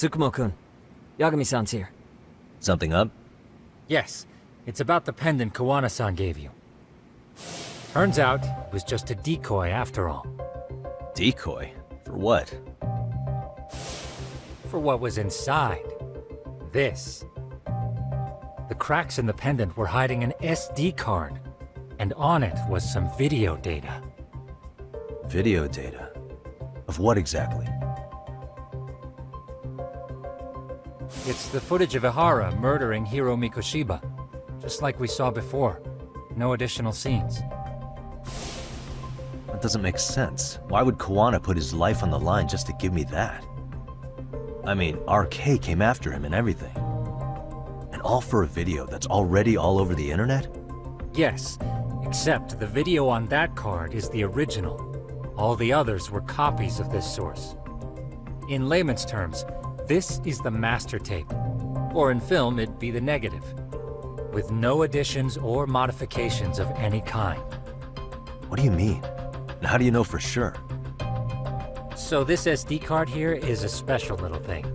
Tsukumo-kun, Yagami-san's here. Something up? Yes, it's about the pendant Kawana-san gave you. Turns out, it was just a decoy after all. Decoy? For what? For what was inside. This. The cracks in the pendant were hiding an SD card, and on it was some video data. Video data? Of what exactly? It's the footage of Ihara murdering Hiro Mikoshiba, just like we saw before. No additional scenes. That doesn't make sense. Why would Kawana put his life on the line just to give me that? I mean, RK came after him and everything. And all for a video that's already all over the internet? Yes, except the video on that card is the original. All the others were copies of this source. In layman's terms, this is the master tape. Or in film, it'd be the negative. With no additions or modifications of any kind. What do you mean? And how do you know for sure? So this SD card here is a special little thing.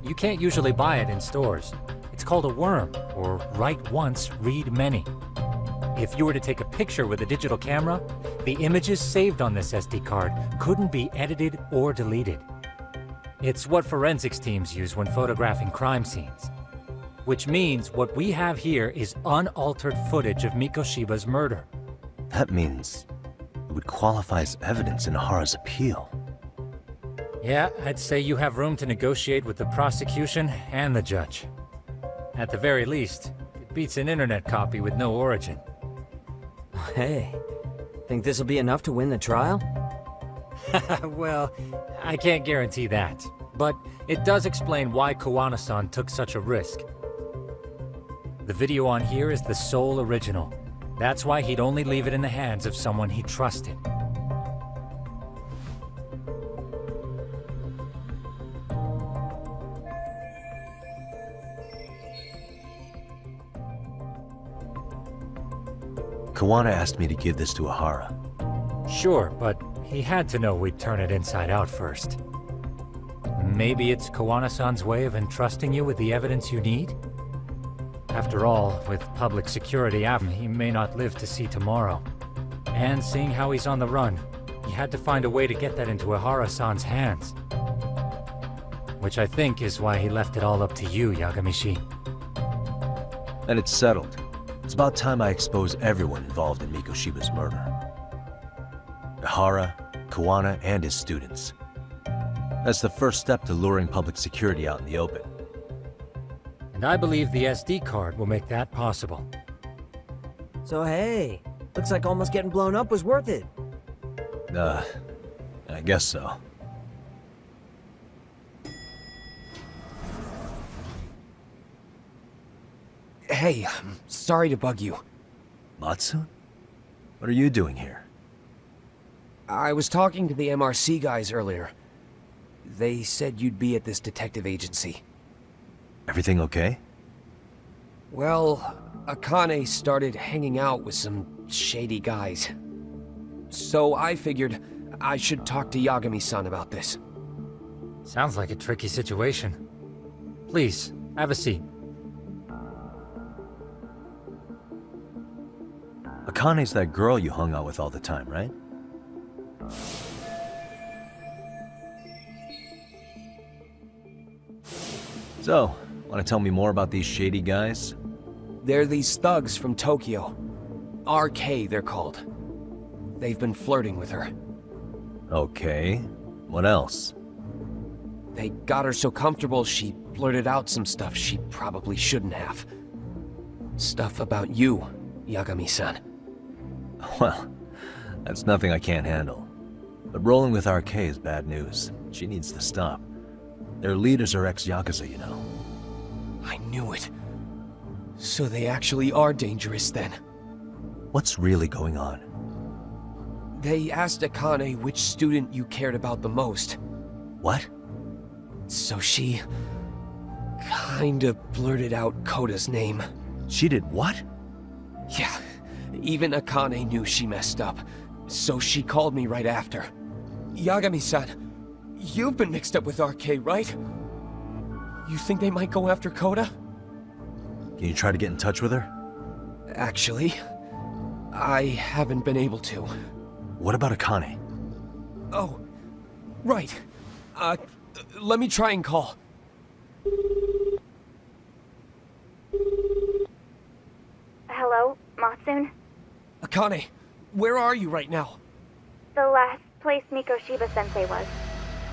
You can't usually buy it in stores. It's called a worm, or write once, read many. If you were to take a picture with a digital camera, the images saved on this SD card couldn't be edited or deleted. It's what forensics teams use when photographing crime scenes. Which means what we have here is unaltered footage of Mikoshiba's murder. That means it would qualify as evidence in Ihara's appeal. Yeah, I'd say you have room to negotiate with the prosecution and the judge. At the very least, it beats an internet copy with no origin. Hey, think this'll be enough to win the trial? Well, I can't guarantee that. But it does explain why Kawana-san took such a risk. The video on here is the sole original. That's why he'd only leave it in the hands of someone he trusted. Kawana asked me to give this to Ihara. Sure, but he had to know we'd turn it inside out first. Maybe it's Kawana-san's way of entrusting you with the evidence you need? After all, with public security after he may not live to see tomorrow. And seeing how he's on the run, he had to find a way to get that into Ihara-san's hands. Which I think is why he left it all up to you, Yagamishi. And it's settled. It's about time I expose everyone involved in Mikoshiba's murder. Ihara, Kawana, and his students. That's the first step to luring public security out in the open. And I believe the SD card will make that possible. So hey, looks like almost getting blown up was worth it. I guess so. Hey, sorry to bug you. Matsu? What are you doing here? I was talking to the MRC guys earlier. They said you'd be at this detective agency. Everything okay? Well, Akane started hanging out with some shady guys. So I figured I should talk to Yagami-san about this. Sounds like a tricky situation. Please, have a seat. Akane's that girl you hung out with all the time, right? So, want to tell me more about these shady guys? They're these thugs from Tokyo. RK, they're called. They've been flirting with her. Okay. What else? They got her so comfortable she blurted out some stuff she probably shouldn't have. Stuff about you, Yagami-san. Well, that's nothing I can't handle. But rolling with RK is bad news. She needs to stop. Their leaders are ex-Yakuza, you know. I knew it. So they actually are dangerous then. What's really going on? They asked Akane which student you cared about the most. What? So she... kinda blurted out Koda's name. She did what? Yeah, even Akane knew she messed up. So she called me right after. Yagami-san, you've been mixed up with RK, right? You think they might go after Coda? Can you try to get in touch with her? Actually, I haven't been able to. What about Akane? Oh, right. Let me try and call. Hello, Matsun? Akane, where are you right now? The last place Mikoshiba-sensei was.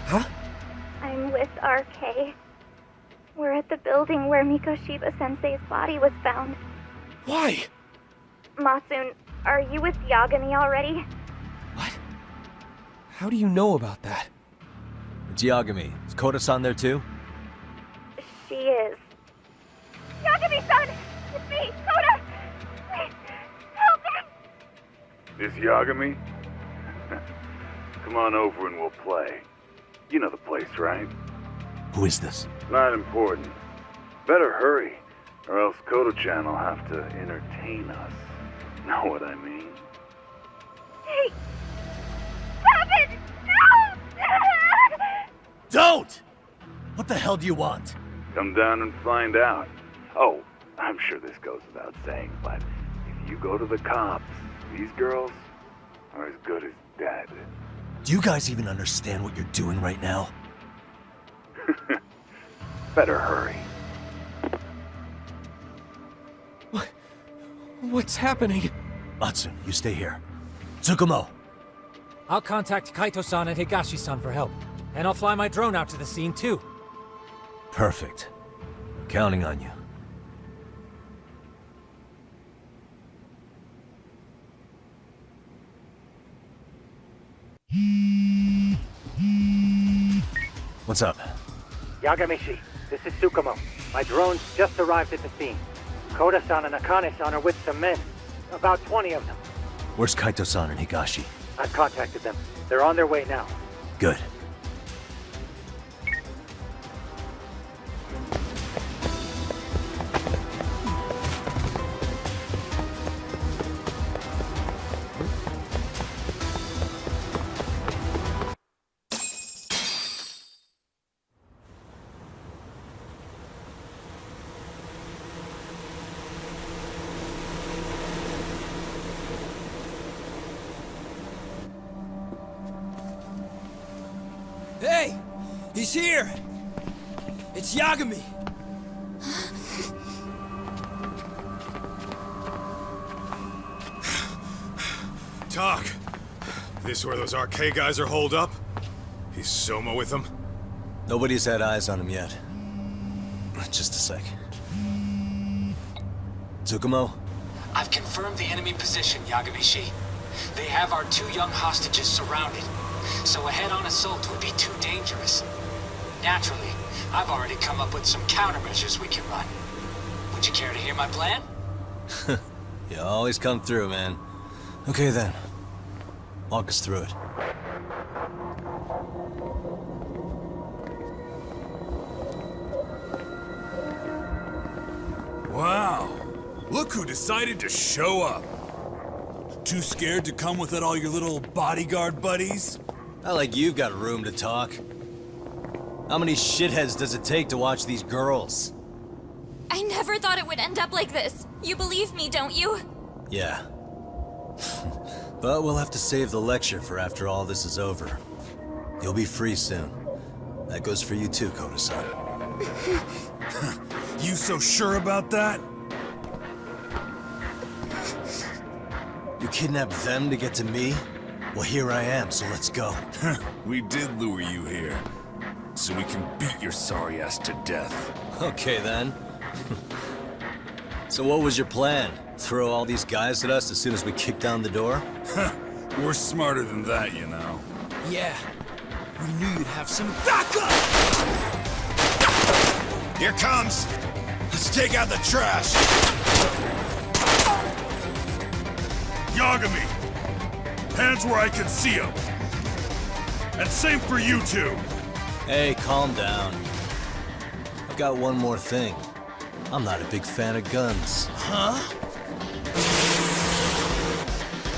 Huh? I'm with RK. We're at the building where Mikoshiba-sensei's body was found. Why? Matsun, are you with Yagami already? What? How do you know about that? It's Yagami. Is Koda-san there too? She is. Yagami-san! It's me, Koda! Please, help me! This Yagami? Come on over and we'll play. You know the place, right? Who is this? Not important. Better hurry, or else Kodo-chan will have to entertain us. Know what I mean? Hey! Stop it! No! Don't! What the hell do you want? Come down and find out. Oh, I'm sure this goes without saying, but if you go to the cops, these girls are as good as dead. Do you guys even understand what you're doing right now? Better hurry. What's happening? Matsun, you stay here. Tsukumo! I'll contact Kaito-san and Higashi-san for help. And I'll fly my drone out to the scene too. Perfect. I'm counting on you. What's up? Yagamishi, this is Tsukumo. My drones just arrived at the scene. Koda-san and Akane-san are with some men. About 20 of them. Where's Kaito-san and Higashi? I've contacted them. They're on their way now. Good. Hey! He's here! It's Yagami! Talk. This where those RK guys are holed up? He's Soma with them? Nobody's had eyes on him yet. Just a sec. Tsukumo? I've confirmed the enemy position, Yagami-shi. They have our 2 young hostages surrounded, so a head-on assault would be too dangerous. Naturally, I've already come up with some countermeasures we can run. Would you care to hear my plan? You always come through, man. Okay then. Walk us through it. Wow. Look who decided to show up. Too scared to come with all your little bodyguard buddies? Not like you've got room to talk. How many shitheads does it take to watch these girls? I never thought it would end up like this. You believe me, don't you? Yeah. But we'll have to save the lecture for after all this is over. You'll be free soon. That goes for you too, Koda-san. You so sure about that? You kidnapped them to get to me? Well, here I am, so let's go. We did lure you here. So we can beat your sorry ass to death. Okay then. So what was your plan? Throw all these guys at us as soon as we kick down the door? We're smarter than that, you know. Yeah. We knew you'd have some backup! Here comes! Let's take out the trash! Yagami! Hands where I can see them! And same for you two! Hey, calm down. I've got one more thing. I'm not a big fan of guns. Huh?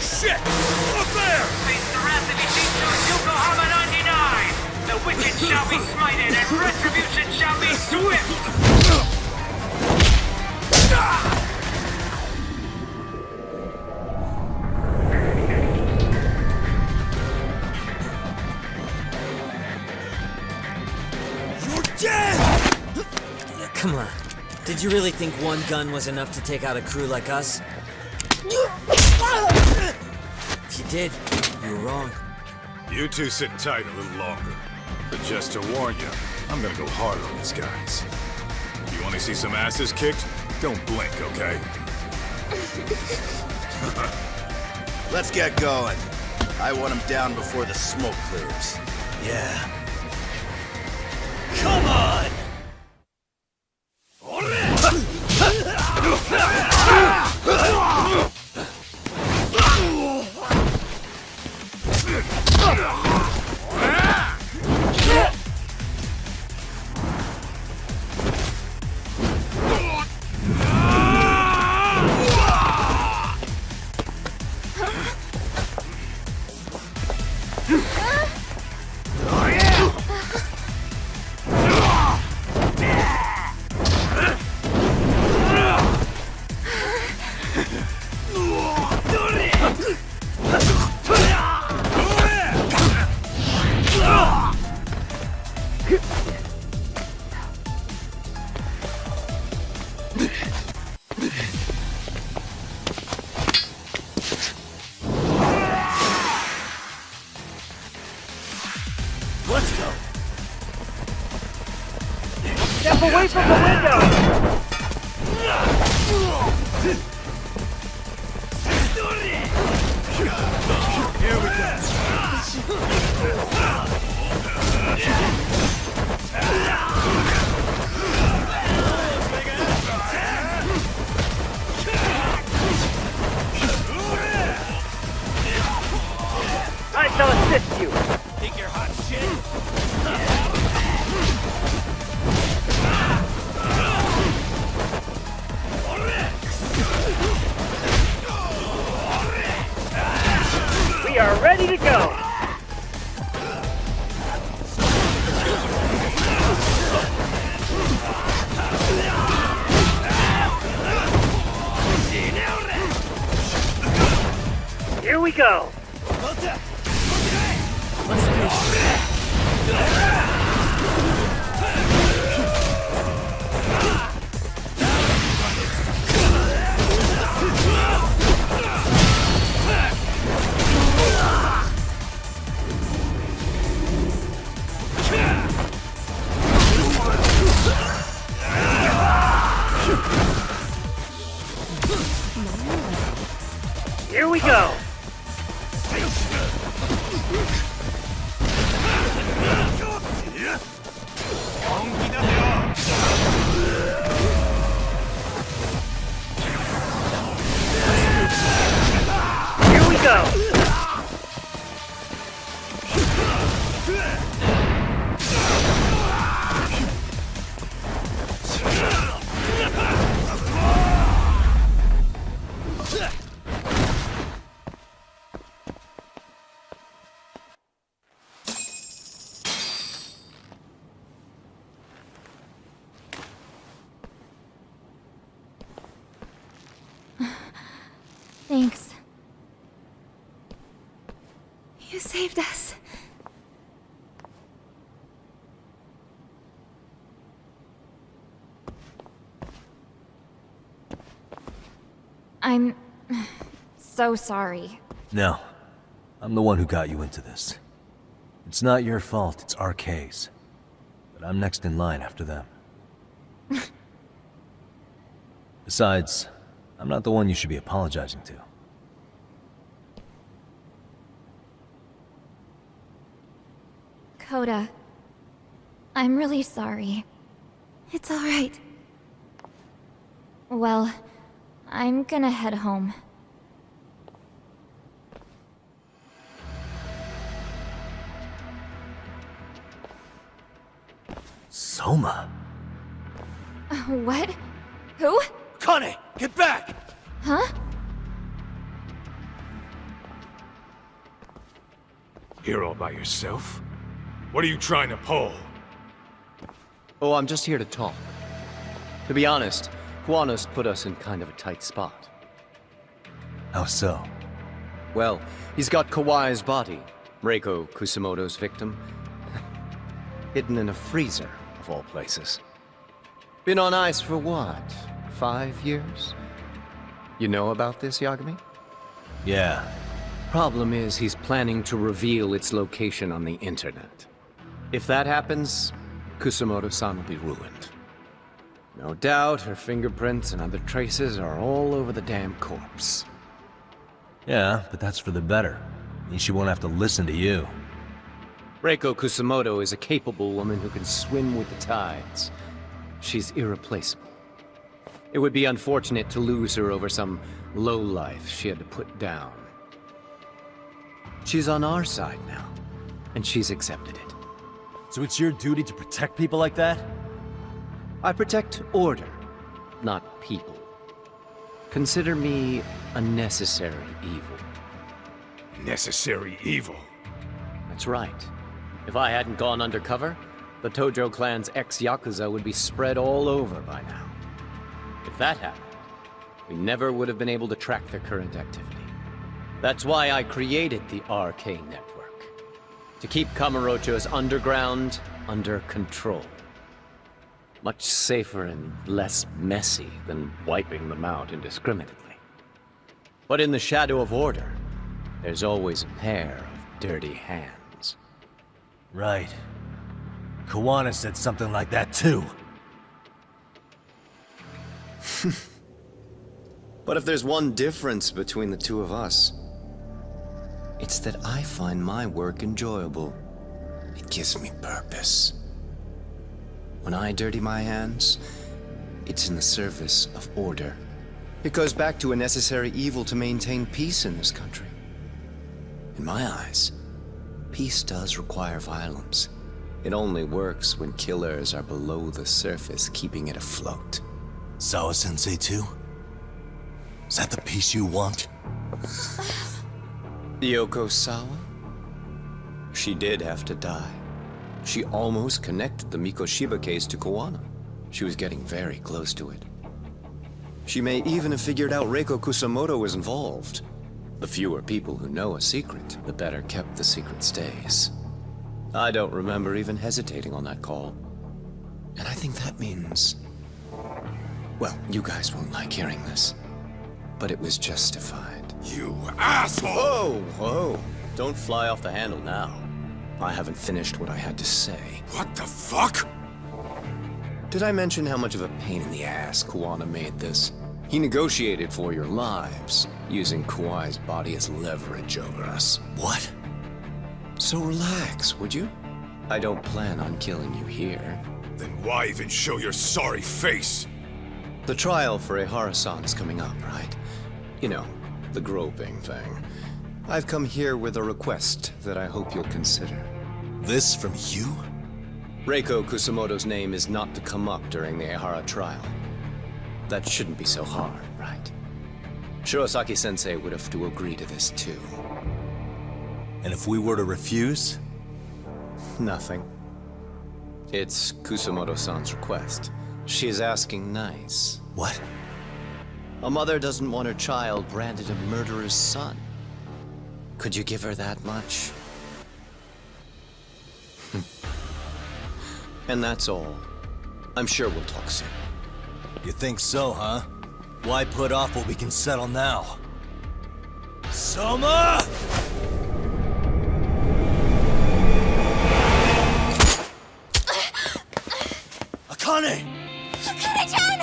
Shit! Up there! Face the wrath of Yokohama 99! The wicked shall be smited, and retribution shall be swift! Come on. Did you really think one gun was enough to take out a crew like us? If you did, you were wrong. You two sit tight a little longer. But just to warn you, I'm gonna go hard on these guys. You wanna see some asses kicked? Don't blink, okay? Let's get going. I want him down before the smoke clears. Yeah. Come on! Let's go. Step away from the window! Here we go. I shall assist you. Think you're hot shit? We are ready to go. Here we go. Here we go. Here we go. Thanks. You saved us. I'm so sorry. No. I'm the one who got you into this. It's not your fault, it's RK's. But I'm next in line after them. Besides, I'm not the one you should be apologizing to. Coda, I'm really sorry. It's all right. Well, I'm gonna head home. Soma? What? Who? Kane, get back! Huh? Here all by yourself? What are you trying to pull? Oh, I'm just here to talk. To be honest, Kuwano's put us in kind of a tight spot. How so? Well, he's got Kawai's body, Reiko Kusamoto's victim, hidden in a freezer, of all places. Been on ice for what, 5 years? You know about this, Yagami? Yeah. Problem is, he's planning to reveal its location on the internet. If that happens, Kusamoto-san will be ruined. No doubt her fingerprints and other traces are all over the damn corpse. Yeah, but that's for the better. Means she won't have to listen to you. Reiko Kusamoto is a capable woman who can swim with the tides. She's irreplaceable. It would be unfortunate to lose her over some lowlife she had to put down. She's on our side now, and she's accepted it. So it's your duty to protect people like that? I protect order, not people. Consider me a necessary evil. Necessary evil? That's right. If I hadn't gone undercover, the Tojo clan's ex-Yakuza would be spread all over by now. If that happened, we never would have been able to track their current activity. That's why I created the RK network. To keep Kamurocho's underground under control. Much safer and less messy than wiping them out indiscriminately. But in the shadow of order, there's always a pair of dirty hands. Right. Kawana said something like that too. But if there's one difference between the two of us, it's that I find my work enjoyable. It gives me purpose. When I dirty my hands, it's in the service of order. It goes back to a necessary evil to maintain peace in this country. In my eyes, peace does require violence. It only works when killers are below the surface, keeping it afloat. Sawa-sensei too? Is that the peace you want? Yoko Sawa? She did have to die. She almost connected the Mikoshiba case to Kawano. She was getting very close to it. She may even have figured out Reiko Kusamoto was involved. The fewer people who know a secret, the better kept the secret stays. I don't remember even hesitating on that call. And I think that means... well, you guys won't like hearing this, but it was justified. You asshole! Whoa, whoa. Don't fly off the handle now. I haven't finished what I had to say. What the fuck? Did I mention how much of a pain in the ass Kuwana made this? He negotiated for your lives, using Kawai's body as leverage over us. What? So relax, would you? I don't plan on killing you here. Then why even show your sorry face? The trial for Ehara-san is coming up, right? You know, the groping thing. I've come here with a request that I hope you'll consider. This from you? Reiko Kusamoto's name is not to come up during the Ehara trial. That shouldn't be so hard, right? Shirosaki-sensei would have to agree to this too. And if we were to refuse? Nothing. It's Kusamoto-san's request. She's asking nice. What? A mother doesn't want her child branded a murderer's son. Could you give her that much? And that's all. I'm sure we'll talk soon. You think so, huh? Why put off what we can settle now? Soma! Akane! Akane-chan!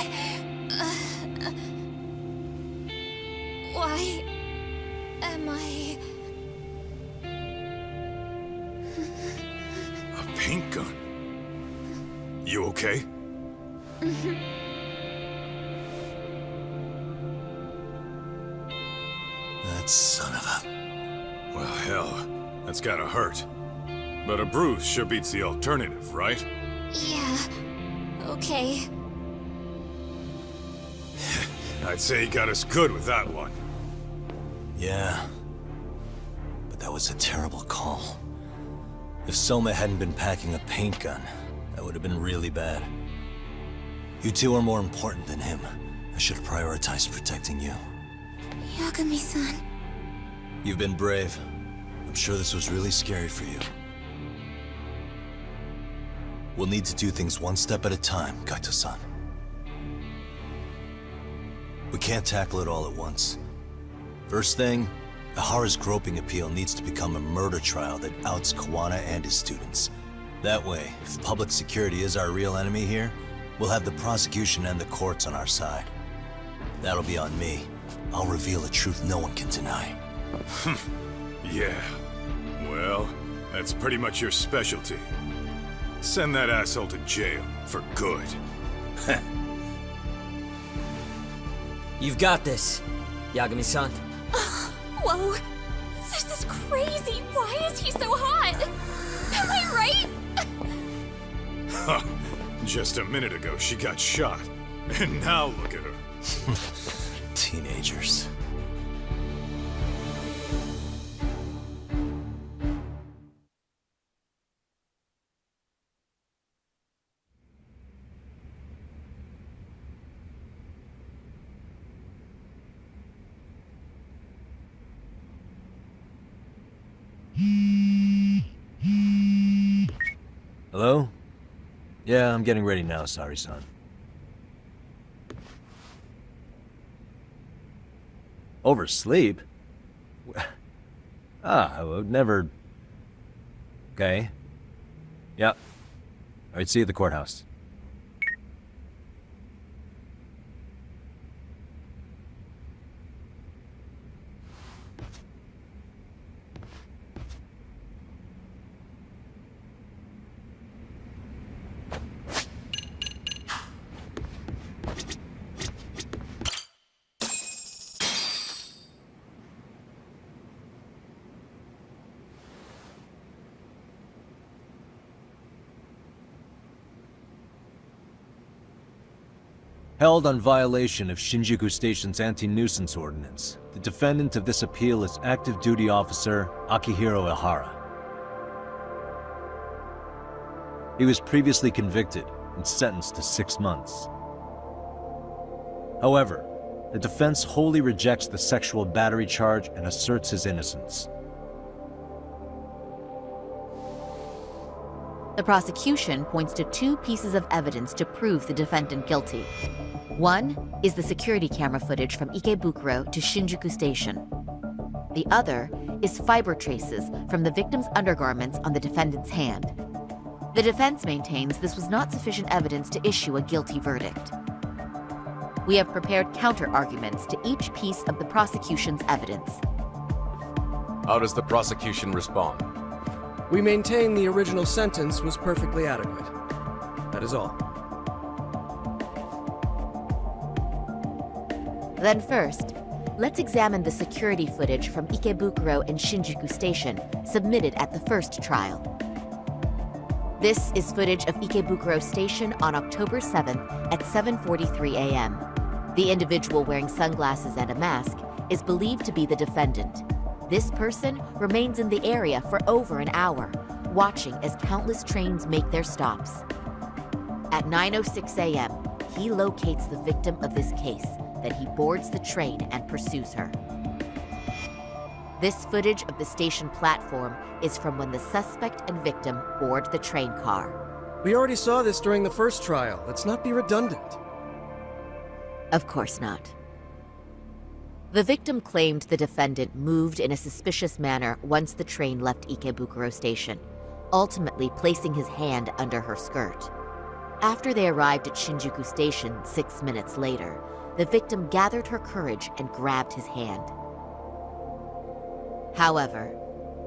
Why am I... A paint gun? You okay? That son of a... Well, hell, that's gotta hurt. But a bruise sure beats the alternative, right? Yeah. Okay. I'd say he got us good with that one. Yeah. But that was a terrible call. If Soma hadn't been packing a paint gun, that would have been really bad. You two are more important than him. I should have prioritized protecting you. Yagami-san. You've been brave. I'm sure this was really scary for you. We'll need to do things one step at a time, Kaito-san. We can't tackle it all at once. First thing, Ihara's groping appeal needs to become a murder trial that outs Kawana and his students. That way, if public security is our real enemy here, we'll have the prosecution and the courts on our side. That'll be on me. I'll reveal a truth no one can deny. Yeah. Well, that's pretty much your specialty. Send that asshole to jail, for good. You've got this, Yagami-san. Whoa! This is crazy! Why is he so hot? Am I right? Huh. Just a minute ago, she got shot. And now look at her. Teenagers. Hello? Yeah, I'm getting ready now, Sari-san. Oversleep? I would never... Okay. Yep. Alright, see you at the courthouse. Held on violation of Shinjuku Station's anti-nuisance ordinance, the defendant of this appeal is active duty officer Akihiro Ihara. He was previously convicted and sentenced to 6 months. However, the defense wholly rejects the sexual battery charge and asserts his innocence. The prosecution points to 2 pieces of evidence to prove the defendant guilty. One is the security camera footage from Ikebukuro to Shinjuku Station. The other is fiber traces from the victim's undergarments on the defendant's hand. The defense maintains this was not sufficient evidence to issue a guilty verdict. We have prepared counter-arguments to each piece of the prosecution's evidence. How does the prosecution respond? We maintain the original sentence was perfectly adequate. That is all. Then first, let's examine the security footage from Ikebukuro and Shinjuku Station submitted at the first trial. This is footage of Ikebukuro Station on October 7th at 7:43 a.m. The individual wearing sunglasses and a mask is believed to be the defendant. This person remains in the area for over an hour, watching as countless trains make their stops. At 9:06 a.m., he locates the victim of this case, then he boards the train and pursues her. This footage of the station platform is from when the suspect and victim board the train car. We already saw this during the first trial. Let's not be redundant. Of course not. The victim claimed the defendant moved in a suspicious manner once the train left Ikebukuro Station, ultimately placing his hand under her skirt. After they arrived at Shinjuku Station 6 minutes later, the victim gathered her courage and grabbed his hand. However,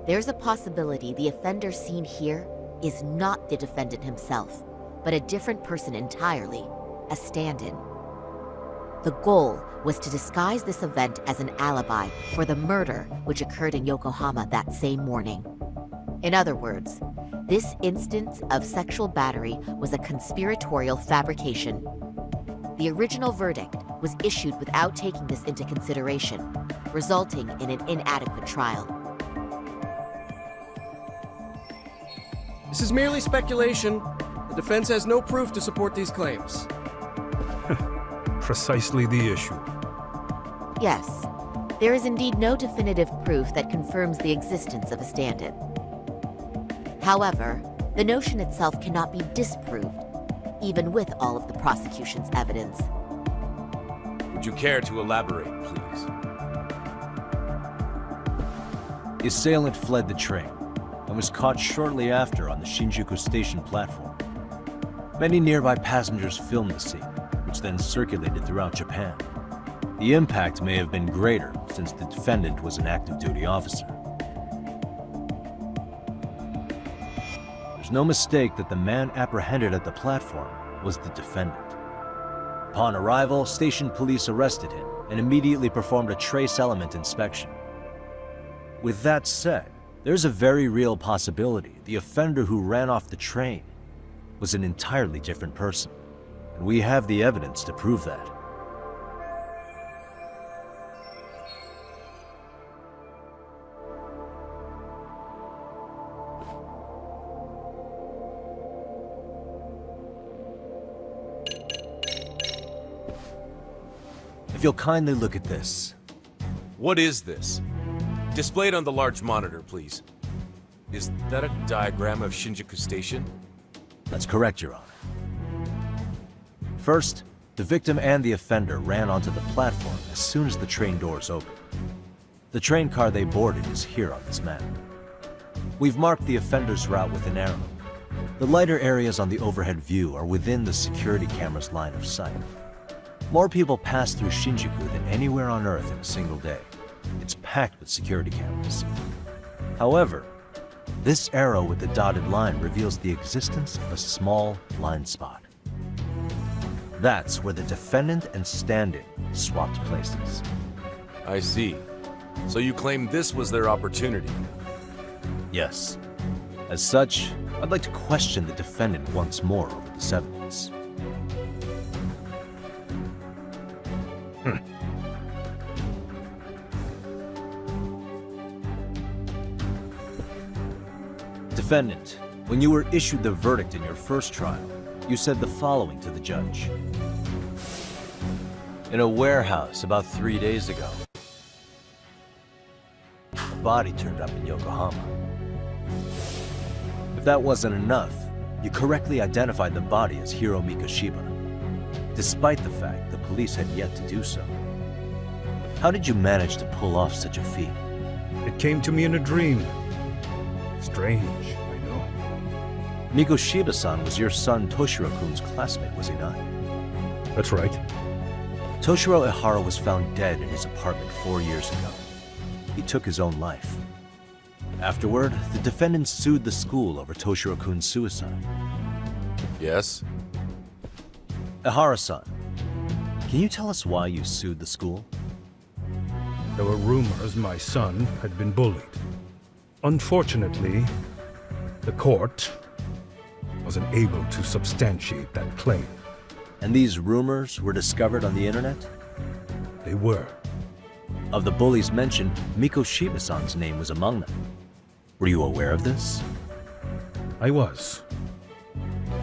there's a possibility the offender seen here is not the defendant himself, but a different person entirely, a stand-in. The goal was to disguise this event as an alibi for the murder which occurred in Yokohama that same morning. In other words, this instance of sexual battery was a conspiratorial fabrication. The original verdict was issued without taking this into consideration, resulting in an inadequate trial. This is merely speculation. The defense has no proof to support these claims. Precisely the issue. Yes, there is indeed no definitive proof that confirms the existence of a stand-in. However, the notion itself cannot be disproved, even with all of the prosecution's evidence. Would you care to elaborate, please? The assailant fled the train and was caught shortly after on the Shinjuku station platform. Many nearby passengers filmed the scene, which then circulated throughout Japan. The impact may have been greater since the defendant was an active duty officer. There's no mistake that the man apprehended at the platform was the defendant. Upon arrival, station police arrested him and immediately performed a trace element inspection. With that said, there's a very real possibility the offender who ran off the train was an entirely different person, and we have the evidence to prove that. If you'll kindly look at this. What is this? Displayed on the large monitor, please. Is that a diagram of Shinjuku Station? That's correct, Your Honor. First, the victim and the offender ran onto the platform as soon as the train doors opened. The train car they boarded is here on this map. We've marked the offender's route with an arrow. The lighter areas on the overhead view are within the security camera's line of sight. More people pass through Shinjuku than anywhere on Earth in a single day. It's packed with security cameras. However, this arrow with the dotted line reveals the existence of a small blind spot. That's where the defendant and stand-in swapped places. I see. So you claim this was their opportunity? Yes. As such, I'd like to question the defendant once more over this evidence. Defendant, when you were issued the verdict in your first trial, you said the following to the judge. In a warehouse about 3 days ago, a body turned up in Yokohama. If that wasn't enough, you correctly identified the body as Hiro Mikoshiba, despite the fact the police had yet to do so. How did you manage to pull off such a feat? It came to me in a dream. Strange, I know. Mikoshiba-san was your son Toshiro-kun's classmate, was he not? That's right. Toshiro Ihara was found dead in his apartment 4 years ago. He took his own life. Afterward, the defendant sued the school over Toshiro-kun's suicide. Yes? Ihara-san, can you tell us why you sued the school? There were rumors my son had been bullied. Unfortunately, the court wasn't able to substantiate that claim. And these rumors were discovered on the internet? They were. Of the bullies mentioned, Mikoshiba-san's name was among them. Were you aware of this? I was.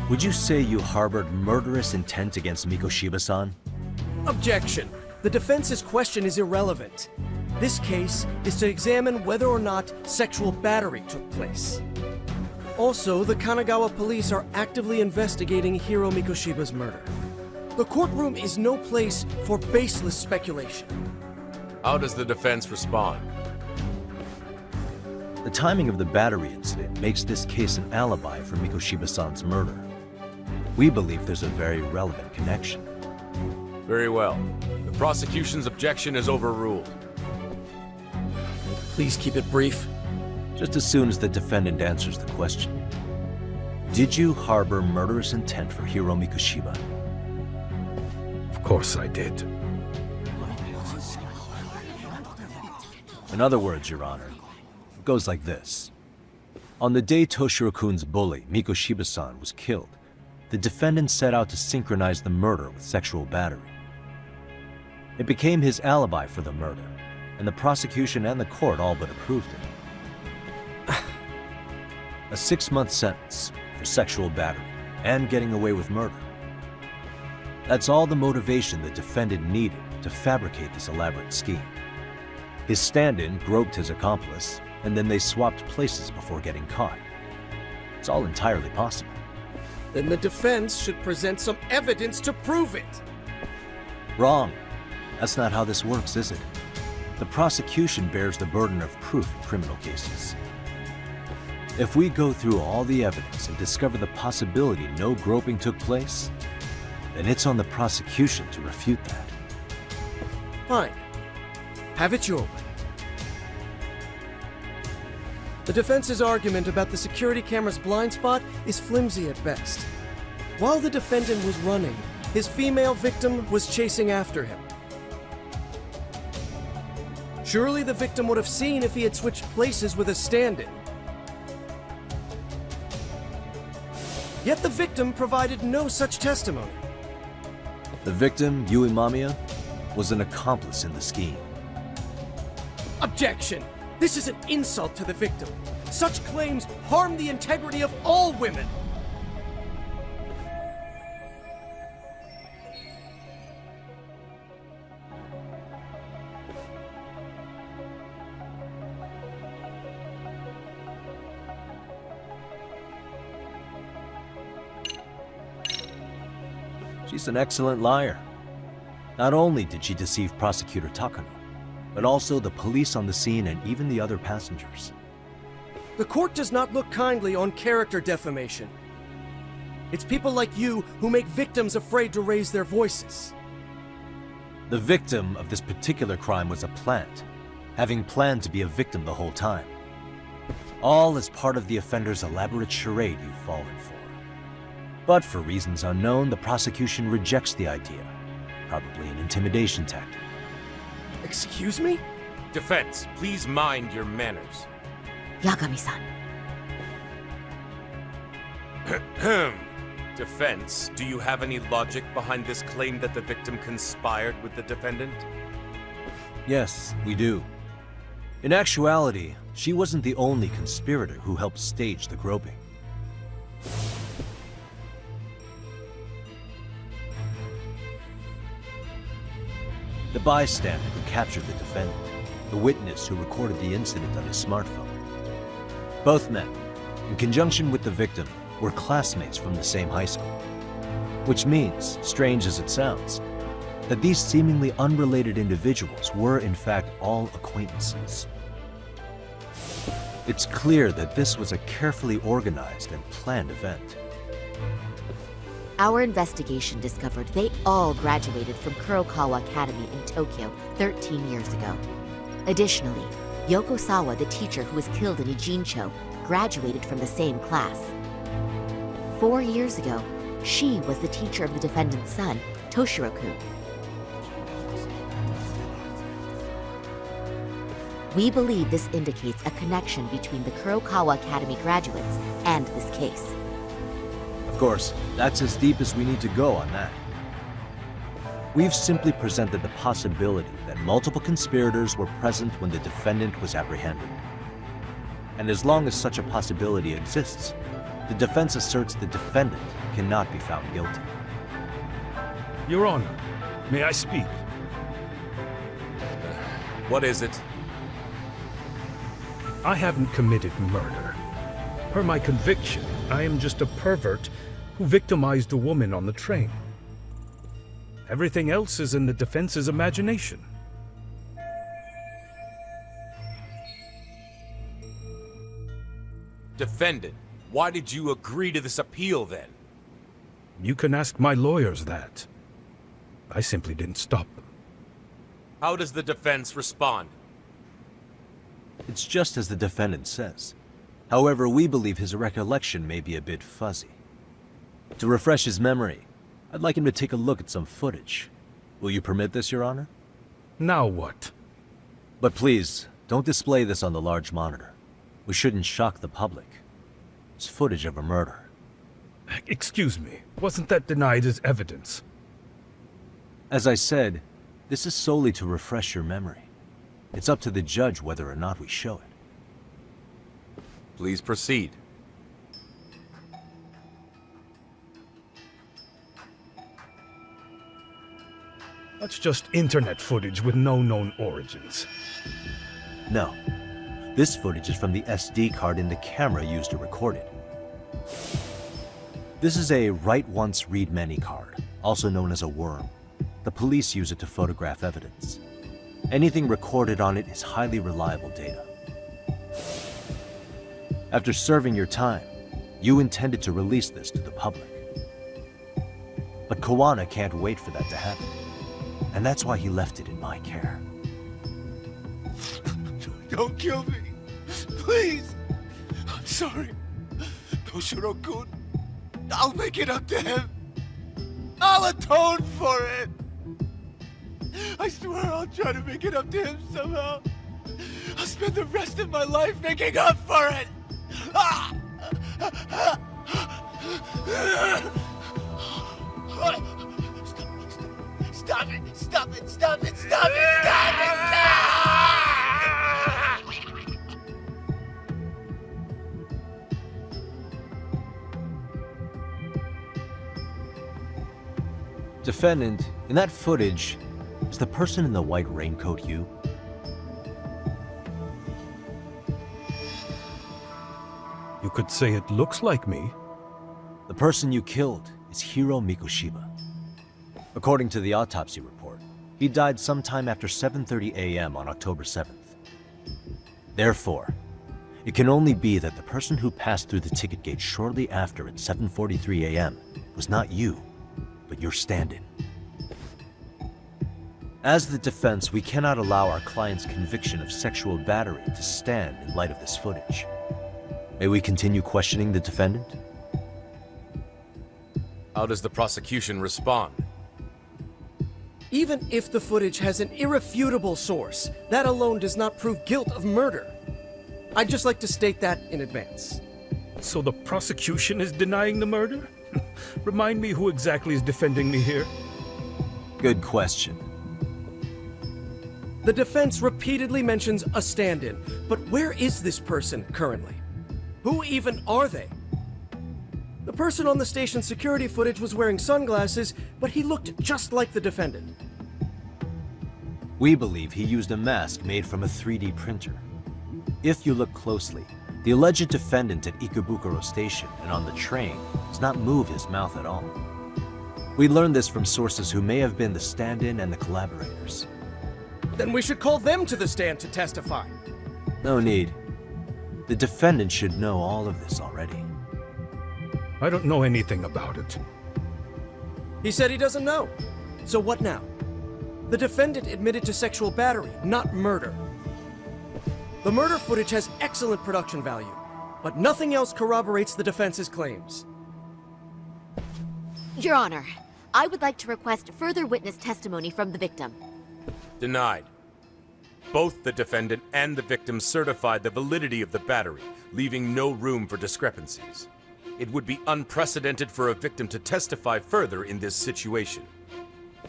Would you say you harbored murderous intent against Mikoshiba-san? Objection! The defense's question is irrelevant. This case is to examine whether or not sexual battery took place. Also, the Kanagawa police are actively investigating Hiro Mikoshiba's murder. The courtroom is no place for baseless speculation. How does the defense respond? The timing of the battery incident makes this case an alibi for Mikoshiba-san's murder. We believe there's a very relevant connection. Very well. The prosecution's objection is overruled. Please keep it brief. Just as soon as the defendant answers the question. Did you harbor murderous intent for Hiro Mikoshiba? Of course I did. In other words, Your Honor, it goes like this. On the day Toshiro-kun's bully, Mikoshiba-san, was killed, the defendant set out to synchronize the murder with sexual battery. It became his alibi for the murder, and the prosecution and the court all but approved it. A 6-month sentence for sexual battery and getting away with murder. That's all the motivation the defendant needed to fabricate this elaborate scheme. His stand-in groped his accomplice, and then they swapped places before getting caught. It's all entirely possible. Then the defense should present some evidence to prove it. Wrong. That's not how this works, is it? The prosecution bears the burden of proof in criminal cases. If we go through all the evidence and discover the possibility no groping took place, then it's on the prosecution to refute that. Fine. Have it your way. The defense's argument about the security camera's blind spot is flimsy at best. While the defendant was running, his female victim was chasing after him. Surely the victim would have seen if he had switched places with a stand-in. Yet the victim provided no such testimony. The victim, Yui Mamiya, was an accomplice in the scheme. Objection! This is an insult to the victim. Such claims harm the integrity of all women. She's an excellent liar. Not only did she deceive Prosecutor Takano, but also the police on the scene and even the other passengers. The court does not look kindly on character defamation. It's people like you who make victims afraid to raise their voices. The victim of this particular crime was a plant, having planned to be a victim the whole time. All as part of the offender's elaborate charade you've fallen for. But for reasons unknown, the prosecution rejects the idea. Probably an intimidation tactic. Excuse me? Defense, please mind your manners. Yagami-san. Defense, do you have any logic behind this claim that the victim conspired with the defendant? Yes, we do. In actuality, she wasn't the only conspirator who helped stage the groping. The bystander who captured the defendant, the witness who recorded the incident on his smartphone. Both men, in conjunction with the victim, were classmates from the same high school. Which means, strange as it sounds, that these seemingly unrelated individuals were in fact all acquaintances. It's clear that this was a carefully organized and planned event. Our investigation discovered they all graduated from Kurokawa Academy in Tokyo 13 years ago. Additionally, Yoko Sawa, the teacher who was killed in Ijincho, graduated from the same class. 4 years ago, she was the teacher of the defendant's son, Toshiro-kun. We believe this indicates a connection between the Kurokawa Academy graduates and this case. Of course, that's as deep as we need to go on that. We've simply presented the possibility that multiple conspirators were present when the defendant was apprehended. And as long as such a possibility exists, the defense asserts the defendant cannot be found guilty. Your Honor, may I speak? What is it? I haven't committed murder. Per my conviction, I am just a pervert who victimized a woman on the train. Everything else is in the defense's imagination. Defendant, why did you agree to this appeal then? You can ask my lawyers that. I simply didn't stop them. How does the defense respond? It's just as the defendant says. However, we believe his recollection may be a bit fuzzy. To refresh his memory, I'd like him to take a look at some footage. Will you permit this, Your Honor? Now what? But please, don't display this on the large monitor. We shouldn't shock the public. It's footage of a murder. Excuse me, wasn't that denied as evidence? As I said, this is solely to refresh your memory. It's up to the judge whether or not we show it. Please proceed. That's just internet footage with no known origins. No. This footage is from the SD card in the camera used to record it. This is a write once, read many card, also known as a worm. The police use it to photograph evidence. Anything recorded on it is highly reliable data. After serving your time, you intended to release this to the public. But Kawana can't wait for that to happen. And that's why he left it in my care. Don't kill me. Please. I'm sorry. Toshiro-kun. I'll make it up to him. I'll atone for it. I swear I'll try to make it up to him somehow. I'll spend the rest of my life making up for it. Stop it! Stop it! Stop it! Stop it! Stop it! Defendant, in that footage, is the person in the white raincoat you? You could say it looks like me. The person you killed is Hiro Mikoshiba. According to the autopsy report, he died sometime after 7:30 a.m. on October 7th. Therefore, it can only be that the person who passed through the ticket gate shortly after at 7:43 a.m. was not you, but your stand-in. As the defense, we cannot allow our client's conviction of sexual battery to stand in light of this footage. May we continue questioning the defendant? How does the prosecution respond? Even if the footage has an irrefutable source, that alone does not prove guilt of murder. I'd just like to state that in advance. So the prosecution is denying the murder? Remind me who exactly is defending me here? Good question. The defense repeatedly mentions a stand-in, but where is this person currently? Who even are they? The person on the station security footage was wearing sunglasses, but he looked just like the defendant. We believe he used a mask made from a 3D printer. If you look closely, the alleged defendant at Ikebukuro Station and on the train does not move his mouth at all. We learned this from sources who may have been the stand-in and the collaborators. Then we should call them to the stand to testify. No need. The defendant should know all of this already. I don't know anything about it. He said he doesn't know. So what now? The defendant admitted to sexual battery, not murder. The murder footage has excellent production value, but nothing else corroborates the defense's claims. Your Honor, I would like to request further witness testimony from the victim. Denied. Both the defendant and the victim certified the validity of the battery, leaving no room for discrepancies. It would be unprecedented for a victim to testify further in this situation.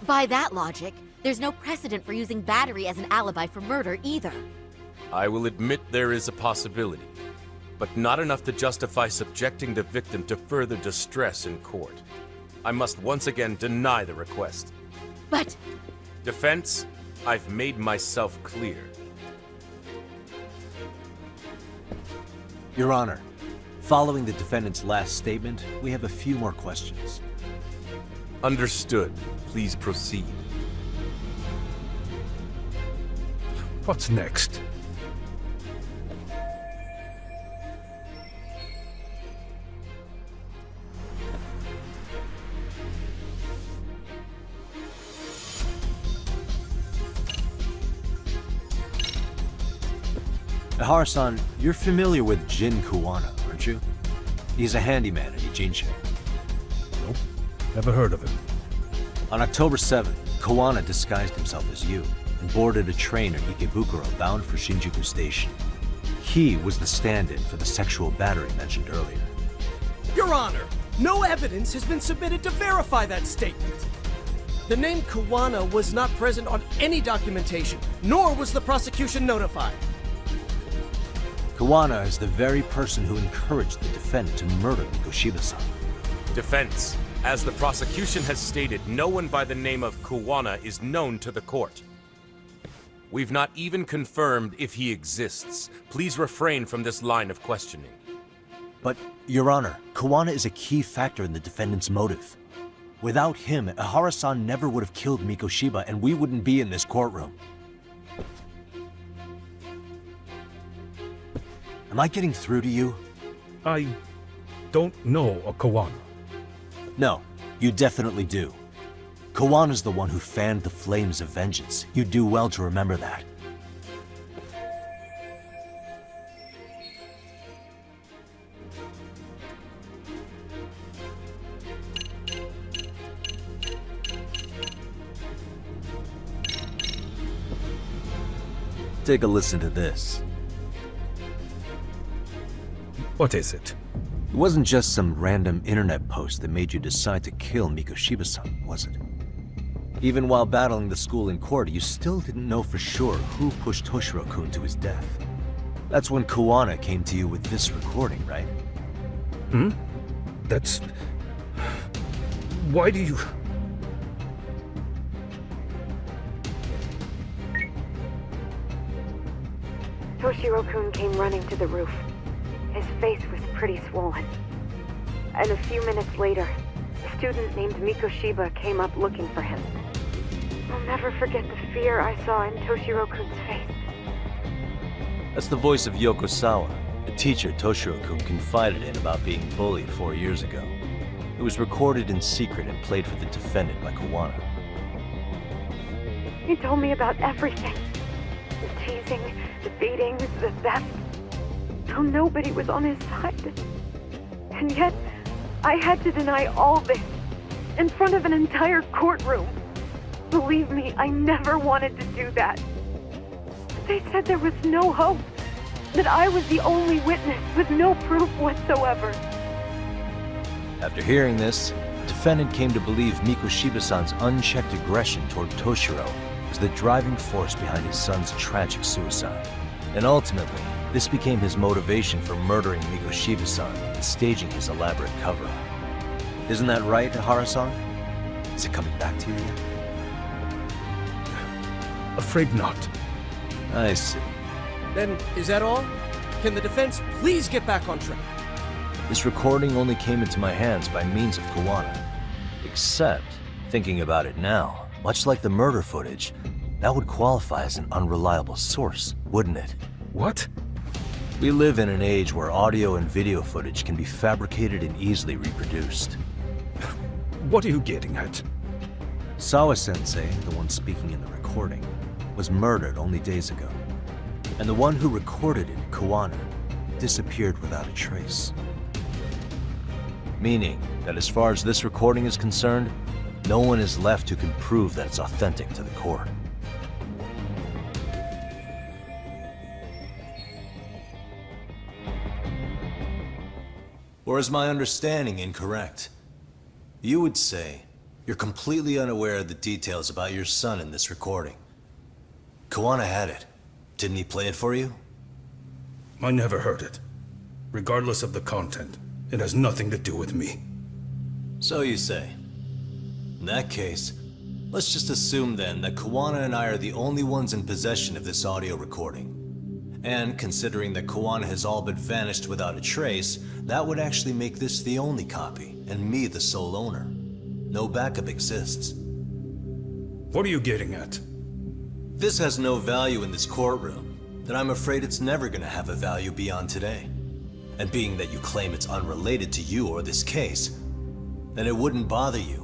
By that logic, there's no precedent for using battery as an alibi for murder either. I will admit there is a possibility, but not enough to justify subjecting the victim to further distress in court. I must once again deny the request. But... Defense, I've made myself clear. Your Honor, following the defendant's last statement, we have a few more questions. Understood. Please proceed. What's next? Ihara-san, you're familiar with Jin Kawana, aren't you? He's a handyman at Ijincho. Nope, never heard of him. On October 7th, Kawana disguised himself as you and boarded a train at Ikebukuro bound for Shinjuku Station. He was the stand-in for the sexual battery mentioned earlier. Your Honor, no evidence has been submitted to verify that statement. The name Kawana was not present on any documentation, nor was the prosecution notified. Kawana is the very person who encouraged the defendant to murder Mikoshiba-san. Defense, As the prosecution has stated, no one by the name of Kuwana is known to the court. We've not even confirmed if he exists. Please refrain from this line of questioning. But, Your Honor, Kuwana is a key factor in the defendant's motive. Without him, Ihara-san never would have killed Mikoshiba, and we wouldn't be in this courtroom. Am I getting through to you? I don't know a Kuwana. No, you definitely do. Kawana's the one who fanned the flames of vengeance. You do well to remember that. Take a listen to this. What is it? It wasn't just some random internet post that made you decide to kill Mikoshiba-san, was it? Even while battling the school in court, you still didn't know for sure who pushed Toshiro-kun to his death. That's when Kuwana came to you with this recording, right? Hmm? That's... Why do you... Toshiro-kun came running to the roof. His face was pretty swollen. And a few minutes later, a student named Mikoshiba came up looking for him. I'll never forget the fear I saw in Toshiro-kun's face. That's the voice of Yokosawa, the teacher Toshiro-kun confided in about being bullied 4 years ago. It was recorded in secret and played for the defendant by Kuwana. He told me about everything. The teasing, the beatings, the theft. How nobody was on his side. And yet, I had to deny all this in front of an entire courtroom. Believe me, I never wanted to do that. They said there was no hope, that I was the only witness with no proof whatsoever. After hearing this, the defendant came to believe Mikoshiba-san's unchecked aggression toward Toshiro was the driving force behind his son's tragic suicide. And ultimately, this became his motivation for murdering Mikoshiba-san and staging his elaborate cover-up. Isn't that right, Ihara-san? Is it coming back to you yet? Afraid not. I see. Then, is that all? Can the defense please get back on track? This recording only came into my hands by means of Kuwana. Except, thinking about it now, much like the murder footage, that would qualify as an unreliable source, wouldn't it? What? We live in an age where audio and video footage can be fabricated and easily reproduced. What are you getting at? Sawa-sensei, the one speaking in the recording, was murdered only days ago. And the one who recorded it, Kuwana, disappeared without a trace. Meaning that as far as this recording is concerned, no one is left who can prove that it's authentic to the court. Or is my understanding incorrect? You would say you're completely unaware of the details about your son in this recording. Kuwana had it. Didn't he play it for you? I never heard it. Regardless of the content, it has nothing to do with me. So you say. In that case, let's just assume then that Kuwana and I are the only ones in possession of this audio recording. And considering that Kuwana has all but vanished without a trace, that would actually make this the only copy, and me the sole owner. No backup exists. What are you getting at? This has no value in this courtroom, then I'm afraid it's never gonna have a value beyond today. And being that you claim it's unrelated to you or this case, then it wouldn't bother you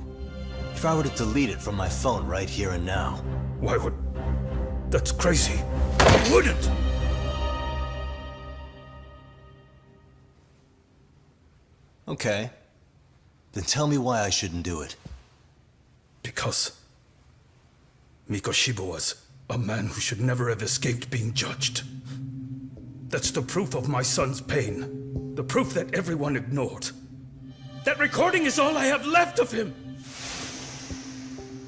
if I were to delete it from my phone right here and now. Why would... That's crazy. I wouldn't! Okay. Then tell me why I shouldn't do it. Because Mikoshiba was a man who should never have escaped being judged. That's the proof of my son's pain. The proof that everyone ignored. That recording is all I have left of him!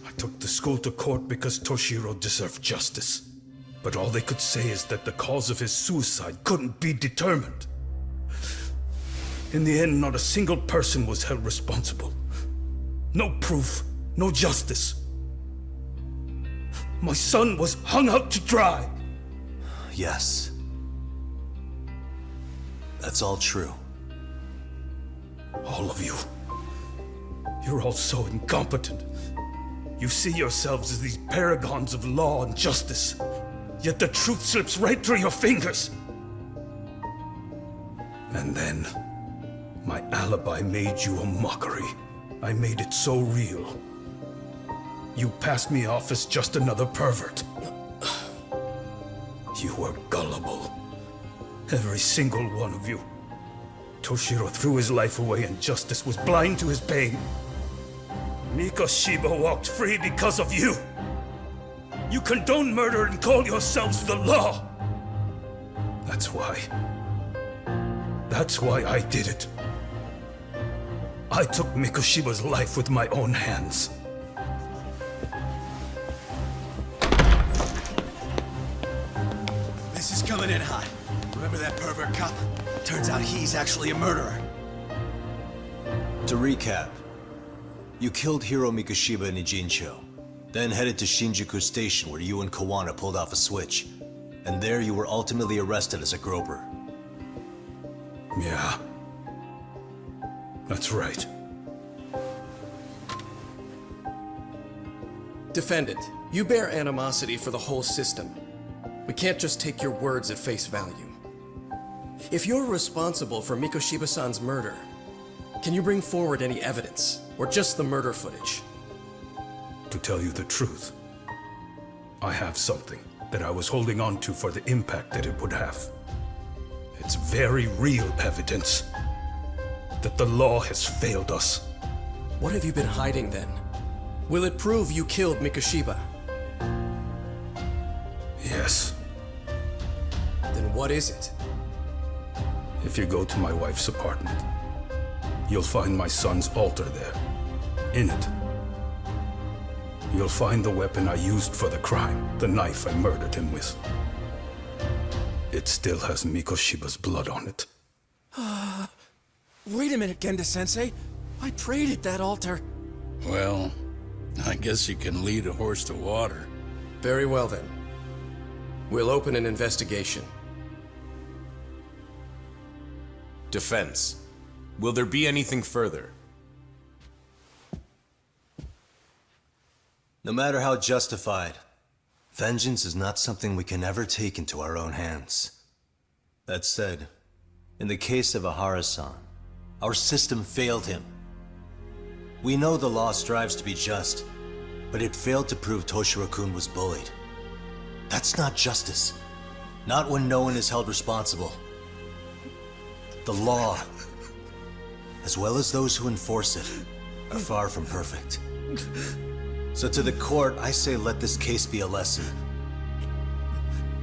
I took the school to court because Toshiro deserved justice. But all they could say is that the cause of his suicide couldn't be determined. In the end, not a single person was held responsible. No proof, no justice. My son was hung out to dry. Yes. That's all true. All of you. You're all so incompetent. You see yourselves as these paragons of law and justice, yet the truth slips right through your fingers. And then, my alibi made you a mockery. I made it so real. You passed me off as just another pervert. You were gullible. Every single one of you. Toshiro threw his life away and justice was blind to his pain. Mikoshiba walked free because of you. You condone murder and call yourselves the law. That's why I did it. I took Mikoshiba's life with my own hands. This is coming in hot. Remember that pervert cop? Turns out he's actually a murderer. To recap, you killed Hiro Mikoshiba in Ijincho, then headed to Shinjuku Station where you and Kawana pulled off a switch, and there you were ultimately arrested as a groper. Yeah. That's right. Defendant, you bear animosity for the whole system. We can't just take your words at face value. If you're responsible for Mikoshiba-san's murder, can you bring forward any evidence, or just the murder footage? To tell you the truth, I have something that I was holding on to for the impact that it would have. It's very real evidence that the law has failed us. What have you been hiding then? Will it prove you killed Mikoshiba? Yes. Then what is it? If you go to my wife's apartment, you'll find my son's altar there. In it, you'll find the weapon I used for the crime, the knife I murdered him with. It still has Mikoshiba's blood on it. Wait a minute, Genda-sensei. I prayed at that altar. Well, I guess you can lead a horse to water. Very well then. We'll open an investigation. Defense. Will there be anything further? No matter how justified, vengeance is not something we can ever take into our own hands. That said, in the case of Ahara-san, our system failed him. We know the law strives to be just, but it failed to prove Toshiro-kun was bullied. That's not justice. Not when no one is held responsible. The law, as well as those who enforce it, are far from perfect. So to the court, I say let this case be a lesson.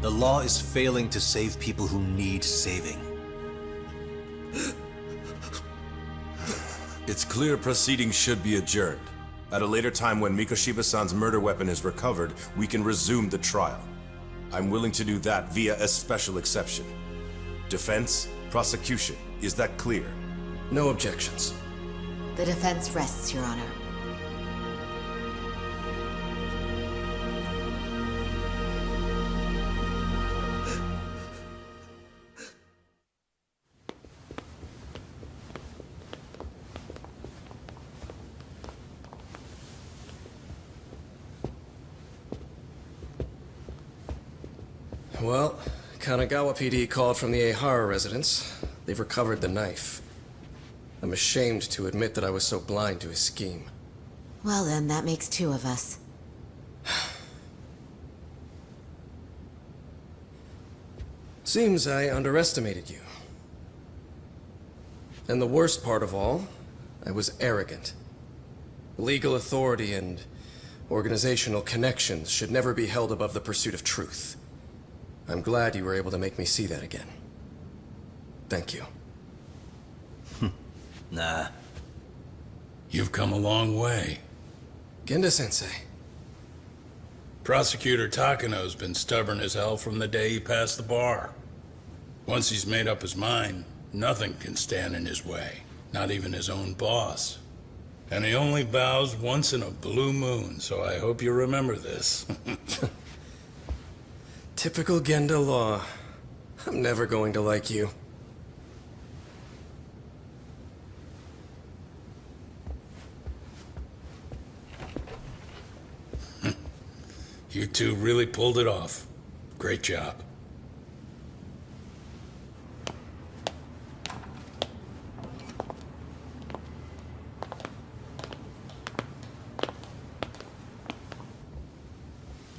The law is failing to save people who need saving. It's clear proceedings should be adjourned. At a later time when Mikoshiba-san's murder weapon is recovered, we can resume the trial. I'm willing to do that via a special exception. Defense, prosecution, is that clear? No objections. The defense rests, Your Honor. Well, Kanagawa PD called from the Ehara residence. They've recovered the knife. I'm ashamed to admit that I was so blind to his scheme. Well then, that makes two of us. Seems I underestimated you. And the worst part of all, I was arrogant. Legal authority and organizational connections should never be held above the pursuit of truth. I'm glad you were able to make me see that again. Thank you. Nah. You've come a long way. Genda-sensei. Prosecutor Takano's been stubborn as hell from the day he passed the bar. Once he's made up his mind, nothing can stand in his way. Not even his own boss. And he only bows once in a blue moon, so I hope you remember this. Typical Genda law. I'm never going to like you. You two really pulled it off. Great job.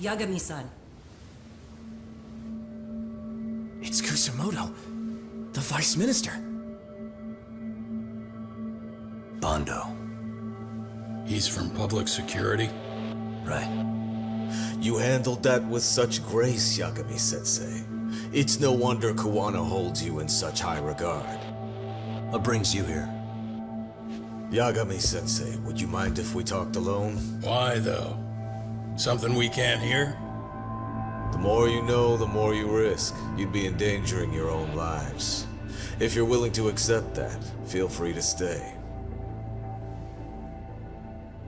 Yagami-san. It's Kusumoto, the Vice Minister. Bondo. He's from public security? Right. You handled that with such grace, Yagami-sensei. It's no wonder Kuwana holds you in such high regard. What brings you here? Yagami-sensei, would you mind if we talked alone? Why, though? Something we can't hear? The more you know, the more you risk. You'd be endangering your own lives. If you're willing to accept that, feel free to stay.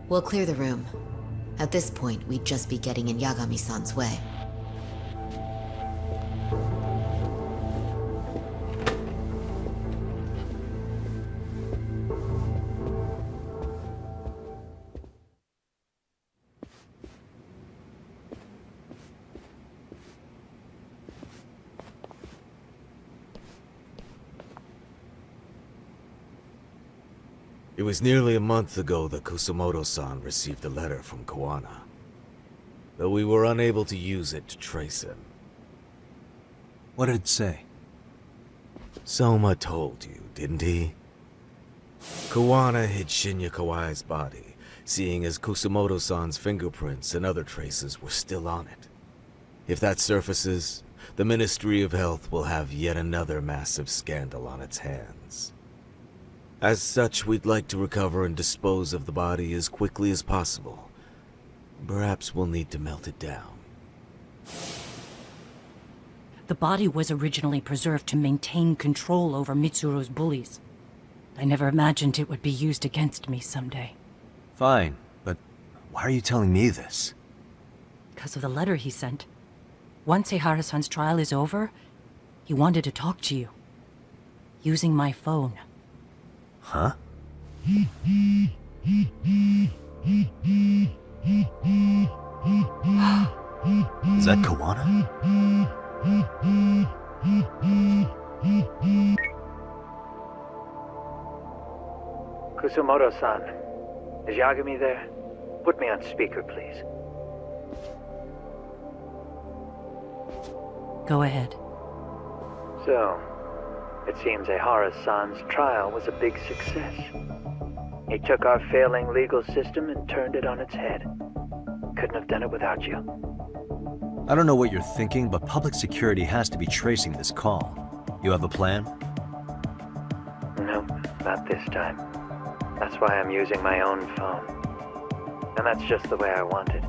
We'll clear the room. At this point, we'd just be getting in Yagami-san's way. It was nearly a month ago that Kusumoto-san received a letter from Kuwana, though we were unable to use it to trace him. What did it say? Soma told you, didn't he? Kuwana hid Shinya Kawai's body, seeing as Kusumoto-san's fingerprints and other traces were still on it. If that surfaces, the Ministry of Health will have yet another massive scandal on its hands. As such, we'd like to recover and dispose of the body as quickly as possible. Perhaps we'll need to melt it down. The body was originally preserved to maintain control over Mitsuru's bullies. I never imagined it would be used against me someday. Fine, but why are you telling me this? Because of the letter he sent. Once Ehara-san's trial is over, he wanted to talk to you. Using my phone. Huh? Is that Kuwana? Kusumoto-san, is Yagami there? Put me on speaker, please. Go ahead. So, it seems Ehara-san's trial was a big success. He took our failing legal system and turned it on its head. Couldn't have done it without you. I don't know what you're thinking, but public security has to be tracing this call. You have a plan? Nope, not this time. That's why I'm using my own phone. And that's just the way I want it.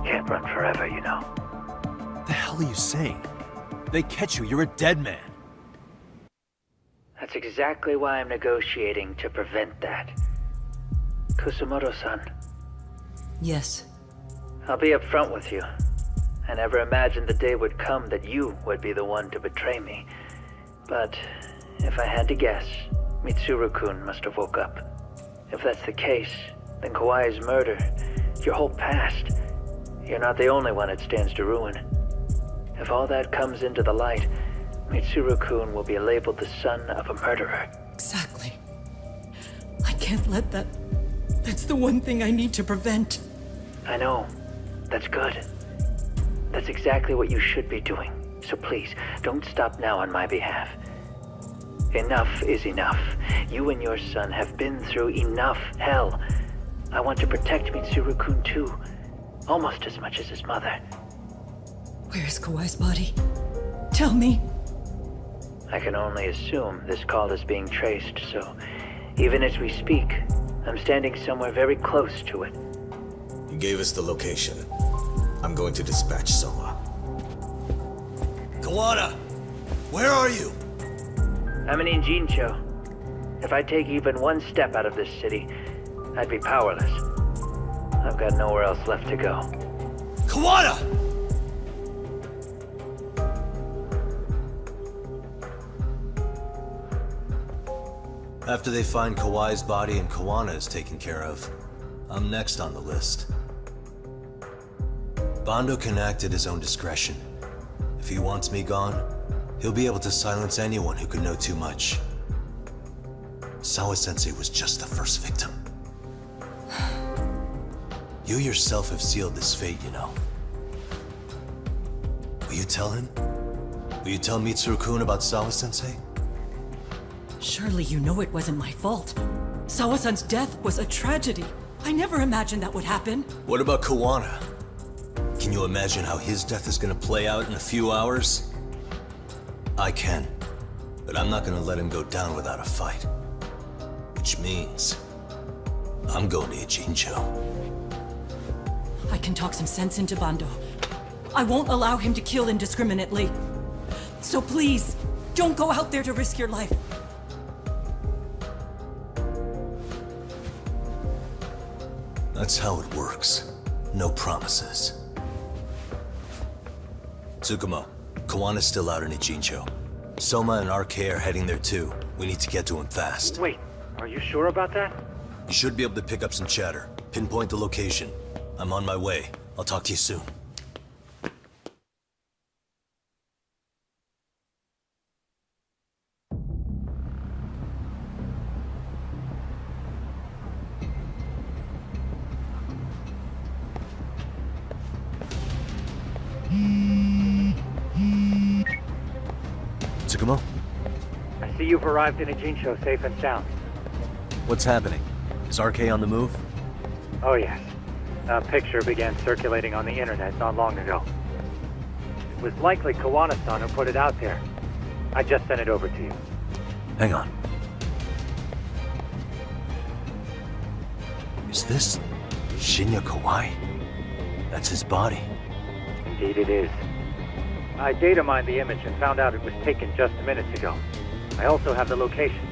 Can't run forever, you know. What the hell are you saying? If they catch you, you're a dead man. That's exactly why I'm negotiating to prevent that. Kusumoto-san. Yes. I'll be upfront with you. I never imagined the day would come that you would be the one to betray me. But if I had to guess, Mitsuru-kun must have woke up. If that's the case, then Kawai's murder, your whole past, you're not the only one it stands to ruin. If all that comes into the light, Mitsuru-kun will be labeled the son of a murderer. Exactly. I can't let that... That's the one thing I need to prevent. I know. That's good. That's exactly what you should be doing. So please, don't stop now on my behalf. Enough is enough. You and your son have been through enough hell. I want to protect Mitsuru-kun too. Almost as much as his mother. Where's Kawai's body? Tell me. I can only assume this call is being traced, so even as we speak, I'm standing somewhere very close to it. You gave us the location. I'm going to dispatch Soma. Kuwana! Where are you? I'm in Injincho. If I take even one step out of this city, I'd be powerless. I've got nowhere else left to go. Kawana! After they find Kawai's body and Kawana is taken care of, I'm next on the list. Bando can act at his own discretion. If he wants me gone, he'll be able to silence anyone who could know too much. Sawa-sensei was just the first victim. You yourself have sealed this fate, you know. Will you tell him? Will you tell Mitsuru-kun about Sawa-sensei? Surely you know it wasn't my fault. Sawa-san's death was a tragedy. I never imagined that would happen. What about Kawana? Can you imagine how his death is gonna play out in a few hours? I can, but I'm not gonna let him go down without a fight. Which means, I'm going to Ijincho. I can talk some sense into Bando. I won't allow him to kill indiscriminately. So please, don't go out there to risk your life. That's how it works. No promises. Tsukumo, Kawana's still out in Ijincho. Soma and RK are heading there too. We need to get to him fast. Wait, are you sure about that? You should be able to pick up some chatter. Pinpoint the location. I'm on my way. I'll talk to you soon. Tsukumo? I see you've arrived in Ijincho safe and sound. What's happening? Is RK on the move? Oh yes. A picture began circulating on the internet not long ago. It was likely Kawana-san who put it out there. I just sent it over to you. Hang on. Is this Shinya Kawai? That's his body. Indeed it is. I data mined the image and found out it was taken just minutes ago. I also have the location.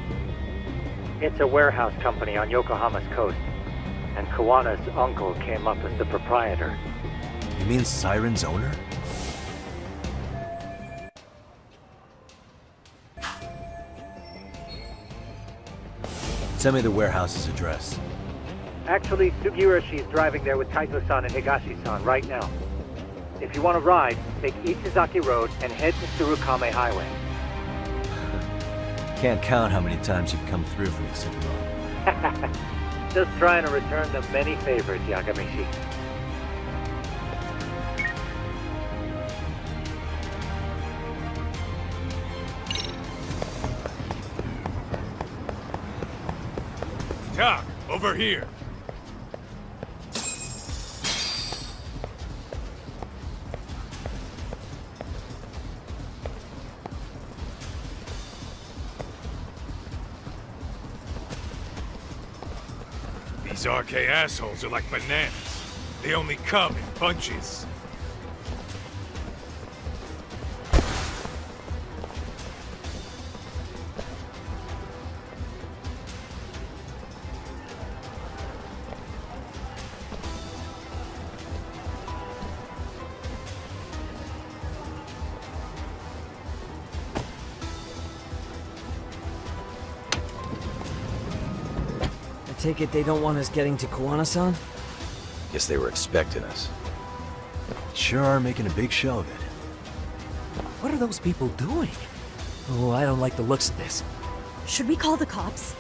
It's a warehouse company on Yokohama's coast, and Kawana's uncle came up as the proprietor. You mean Siren's owner? Send me the warehouse's address. Actually, Sugiurashi's driving there with Kaito-san and Higashi-san right now. If you want to ride, take Ichizaki Road and head to Tsurukame Highway. Can't count how many times you've come through for me, Tsukumo. Just trying to return the many favors, Yagamishi. Doc, over here. These RK assholes are like bananas. They only come in bunches. Take it they don't want us getting to Kawana-san? Guess they were expecting us. Sure are making a big show of it. What are those people doing? Oh, I don't like the looks of this. Should we call the cops?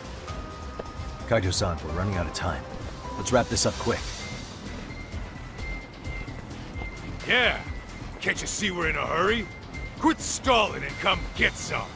Kaito-san, we're running out of time. Let's wrap this up quick. Yeah. Can't you see we're in a hurry? Quit stalling and come get some.